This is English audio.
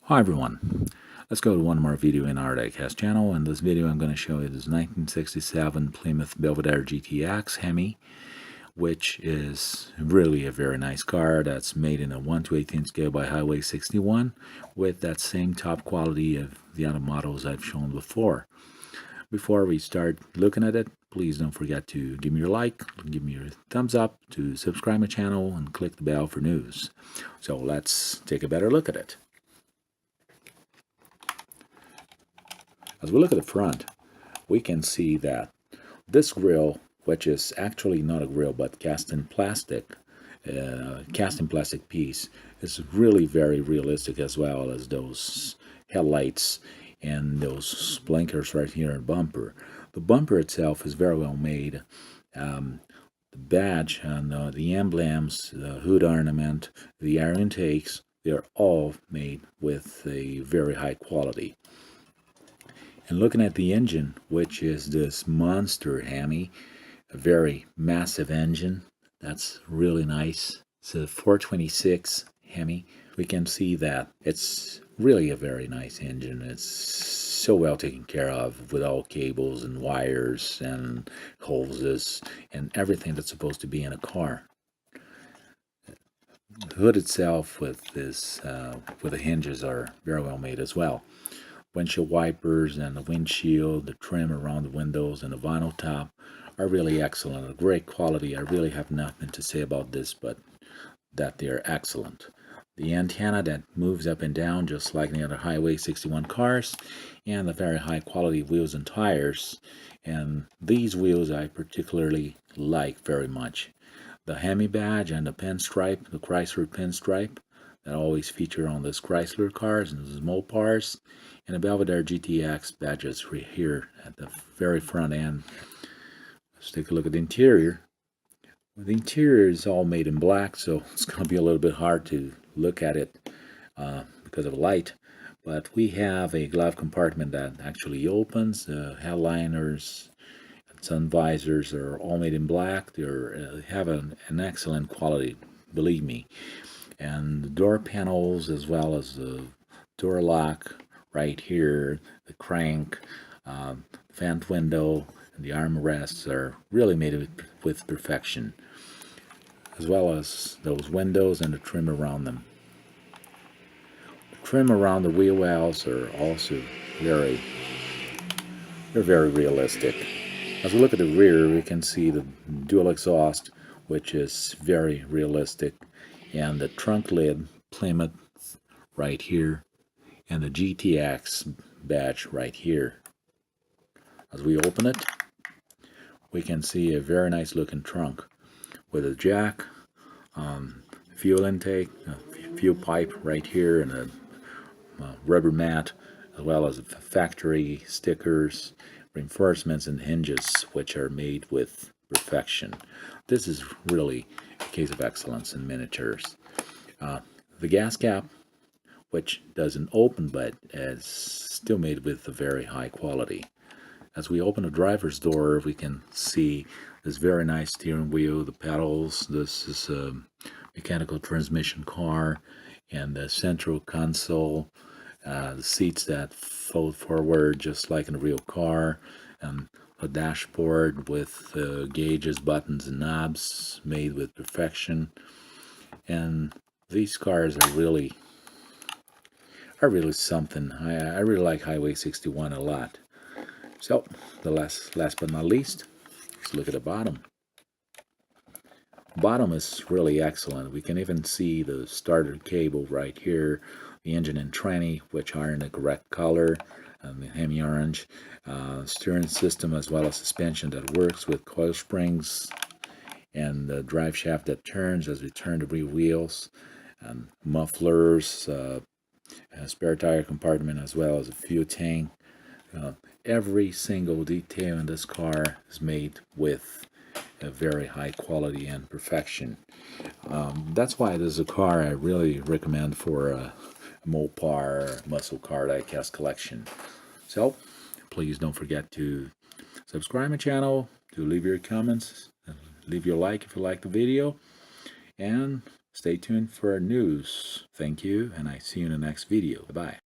Hi everyone, let's go to one more video in our Diecast channel. In this video I'm going to show you this 1967 Plymouth Belvedere GTX Hemi, which is really a very nice car that's made in a 1/18 scale by Highway 61 with that same top quality of the other models I've shown before. Before we start looking at it, please don't forget to give me your like, give me your thumbs up, to subscribe my channel and click the bell for news. So let's take a better look at it. As we look at the front, we can see that this grille, which is actually not a grille but cast in plastic piece, is really very realistic, as well as those headlights and those blinkers right here in the bumper. The bumper itself is very well made. The badge and the emblems, the hood ornament, the air intakes, they're all made with a very high quality. And looking at the engine, which is this monster Hemi, a very massive engine, that's really nice. It's a 426 Hemi. We can see that it's really a very nice engine. It's so well taken care of with all cables and wires and hoses and everything that's supposed to be in a car. The hood itself with the hinges are very well made as well. Windshield wipers and the windshield, the trim around the windows, and the vinyl top are really excellent. A great quality. I really have nothing to say about this, but that they're excellent. The antenna that moves up and down just like the other Highway 61 cars, and the very high quality wheels and tires. And these wheels I particularly like very much. The Hemi badge and the pinstripe, the Chrysler pinstripe, that always feature on this Chrysler cars and the Mopars, and the Belvedere GTX badges right here at the very front end. Let's take a look at the interior. The interior is all made in black, so it's going to be a little bit hard to look at it because of light. But we have a glove compartment that actually opens. The headliners and sun visors are all made in black. They have an excellent quality, believe me. And the door panels, as well as the door lock right here, the crank, vent window, and the armrests are really made with perfection, as well as those windows and the trim around them. The trim around the wheel wells are also very realistic. As we look at the rear, we can see the dual exhaust, which is very realistic, and the trunk lid Plymouth right here, and the GTX badge right here. As we open it, we can see a very nice looking trunk with a jack, fuel intake, a fuel pipe right here, and a rubber mat, as well as factory stickers, reinforcements, and hinges, which are made with perfection. This is really a case of excellence in miniatures. The gas cap, which doesn't open but is still made with a very high quality. As we open the driver's door, we can see this very nice steering wheel, the pedals. This is a mechanical transmission car, and the central console, the seats that fold forward just like in a real car, and a dashboard with gauges, buttons, and knobs made with perfection. And these cars are really something. I really like Highway 61 a lot. So, the last but not least, let's look at the bottom. The bottom is really excellent. We can even see the starter cable right here, the engine and tranny, which are in the correct color, the Hemi orange, steering system, as well as suspension that works with coil springs, and the drive shaft that turns as we turn the rear wheels, and mufflers, a spare tire compartment, as well as a fuel tank. Every single detail in this car is made with a very high quality and perfection. That's why this is a car I really recommend for a Mopar muscle car diecast collection. So please don't forget to subscribe my channel, to leave your comments, leave your like if you like the video, and Stay tuned for our news. Thank you, and I see you in the next video. Bye-bye.